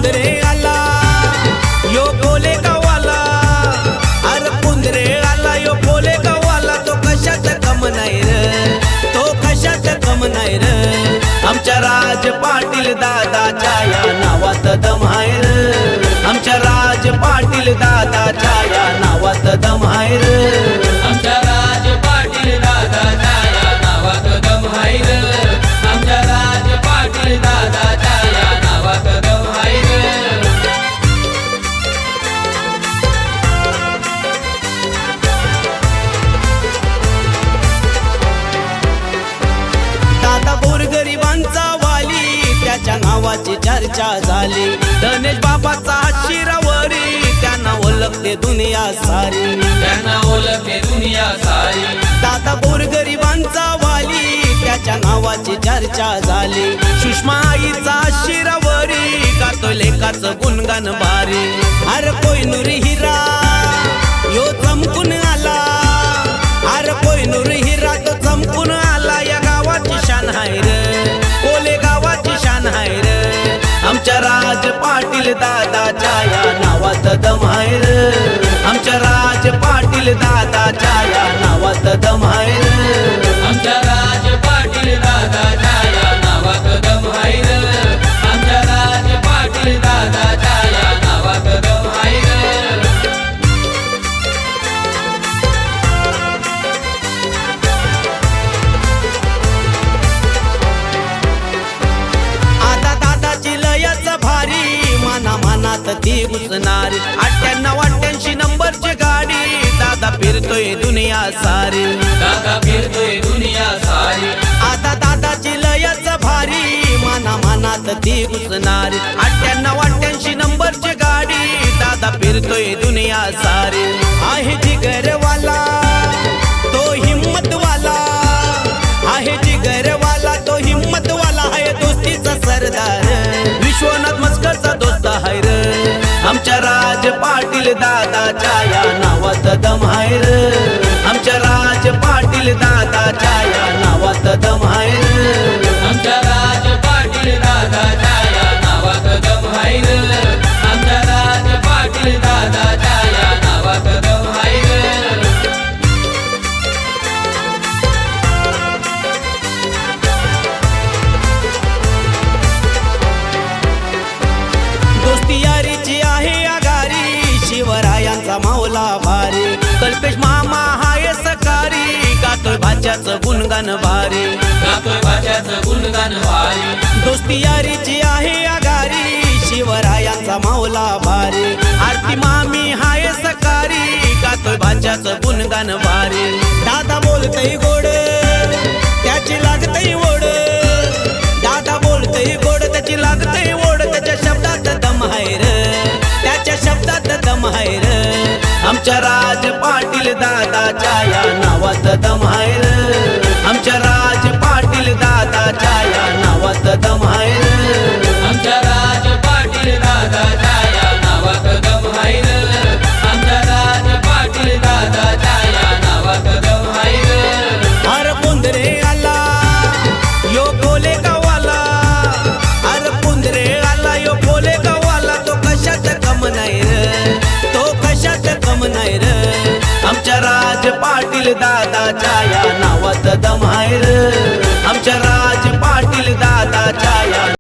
कुंदरे आला यो बोले गावाला, अरे कुंदरे आला यो बोले गावाला, तो कशात कम नाही रे, तो कशात कम नाही रे, आमच्या राज पाटील दादाच्या या नावात दम आहे रे, आमच्या राज पाटील दादाच्या या नावात दम आहे रे, आमच्या राज पाटील दादाच्या या नावात दम आहे रे, आमच्या राज पाटील दादाच्या या नावात दम आहे रे. दादा गोरगरिबांचा वाली, त्याच्या नावाची चर्चा झाली, गणेश बाबाचा शिरावरी, त्यांना ओळखते दुनिया सारी, त्यांना ओळखते दुनिया सारी. दादा गोरगरिबांचा वाली, त्याच्या नावाची चर्चा झाली, सुषमा आईचा शिरावरी, गातो लेखाचं गुणगान भारी, अरे कोहिनूर हिरा यो चमकून आला, अरे कोहिनूर हिरा तो चमकून आला, या गावाची शान हाय रे, कोले गावाची शान हाय रे, आमच्या राज पाटील दादाच्या या नावात दम आहे रे, आमच्या राज पाटील दादाच्या या नावात दम आहे रे, आमच्या राज पाटील दादाच्या या नावात दम आहे रे, आमच्या राज पाटील दादाच्या या नावात दम आहे रे. आता दादाची लयच भारी, माना मानात ती घुसणारी, 98-88 नंबरची गाडी, दादा फिरतोय दुनिया सारी, दादा फिरतोय दुनिया सारी. आता दादाची लयच भारी, माना मानात ती घुसणारी, 98-88 नंबरची गाडी, दादा फिरतोय दुनिया सारी, आहे जिगरवाला तो हिम्मतवाला, आहे जिगरवाला तो हिम्मतवाला, आहे दोस्तीचा सरदार, विश्वनाथ मस्करचा दोस्त आहे रे, आमच्या राज पाटील दादाच्या या नावात दम आहे रे, आमच्या राज पाटील दादाच्या या नावात दम आहे रे, आमच्या राज पाटील दादाच्या या नावात दम आहे रे, आमच्या राज पाटील दादाच्या या नावात दम आहे रे. दोस्ती यारीची आहे आगारी, शिवरायांचा मावला भारी, कल्पेश मामा हाय सकारी, गातोय भाच्याचं गुणगान भारी, गातोय भाषाचं गुणगान भारी. दोस्ती यारीची आहे आगारी, शिवरायांचा मावला भारी, आरती मामी हाय सकारी, गातोय भाच्याचं गुणगान भारी, दादा बोलतय गोड त्याची लागतय ओढ, दादा बोलतय गोड त्याची लागतय ओढ, त्याच्या शब्दात दम आहे रे, त्याच्या शब्दात दम आहे रे, आमच्या राज पाटील दादाच्या या नावात दम आहे रे, आमच्या राज पाटील दादाच्या या नावात दम आहे रे, आमच्या राज पाटील दादाच्या या नावात दम आहे रे, आमच्या राज पाटील दादाच्या या नावात दम आहे रे. अरे कुंदरे आला यो बोले गावाला, अरे कुंदरे आला यो बोले गावाला, तो कशात कम नाही रे, तो कशात कम नाही रे, आमच्या राज पाटील दादाच्या या नावात दम आहे रे, आमच्या राज पाटील दादाच्या या